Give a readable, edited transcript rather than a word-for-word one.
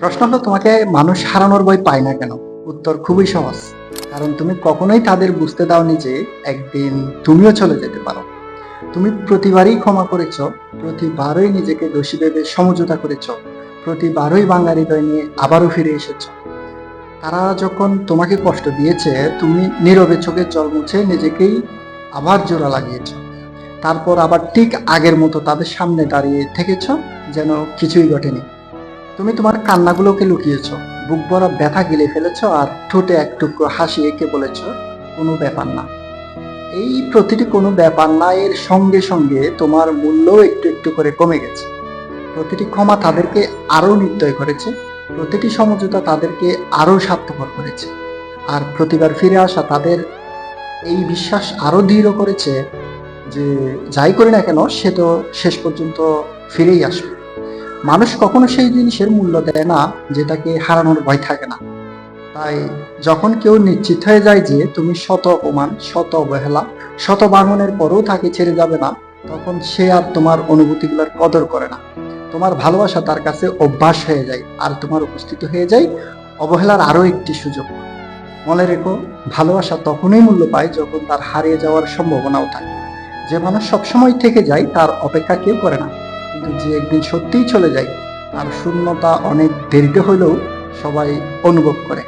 প্রশ্ন হলো তোমাকে মানুষ হারানোর ভয় পায় না কেন? উত্তর খুবই সহজ। কারণ তুমি কখনোই তাদের বুঝতে দাওনি যে একদিন তুমিও চলে যেতে পারো। তুমি প্রতিবারই ক্ষমা করেছ, প্রতিবারই নিজেকে দোষী ভেবে সমঝোতা করেছ, প্রতিবারই ভাঙা হৃদয় নিয়ে আবারও ফিরে এসেছ। তারা যখন তোমাকে কষ্ট দিয়েছে, তুমি নীরবে চোখের জল মুছে নিজেকেই আবার জোড়া লাগিয়েছ। তারপর আবার ঠিক আগের মতো তাদের সামনে দাঁড়িয়ে থেকেছ, যেন কিছুই ঘটেনি। তুমি তোমার কান্নাগুলোকে লুকিয়েছ, বুক ভরা ব্যথা গিলে ফেলেছ, আর ঠোঁটে এক টুকরো হাসি এঁকে বলেছ, কোনো ব্যাপার না। এই প্রতিটি কোনো ব্যাপার না এর সঙ্গে সঙ্গে তোমার মূল্যও একটু একটু করে কমে গেছে। প্রতিটি ক্ষমা তাদেরকে আরো নির্দয় করেছে, প্রতিটি সমঝোতা তাদেরকে আরো স্বার্থপর করেছে, আর প্রতিবার ফিরে আসা তাদের এই বিশ্বাস আরো দৃঢ় করেছে যে যাই করি না কেন সে তো শেষ পর্যন্ত ফিরেই আসবে। মানুষ কখনো সেই জিনিসের মূল্য দেয় না যেটাকে হারানোর ভয় থাকে না। তাই যখন কেউ নিশ্চিত হয়ে যায় যে তুমি শত অপমান, শত অবহেলা, শত ভাঙনের পরেও তাকে ছেড়ে যাবে না, তখন সে আর তোমার অনুভূতিগুলোর কদর করে না। তোমার ভালোবাসা তার কাছে অভ্যাস হয়ে যায়, আর তোমার উপস্থিতি হয়ে যায় অবহেলার আরো একটি সুযোগ। মনে রেখো, ভালোবাসা তখনই মূল্য পায় যখন তার হারিয়ে যাওয়ার সম্ভাবনাও থাকে। যে মানুষ সবসময় থেকে যায় তার অপেক্ষা কেউ করে না, কিন্তু যে একদিন সত্যিই চলে যায় তার শূন্যতা অনেক দেরিতে হলেও সবাই অনুভব করে।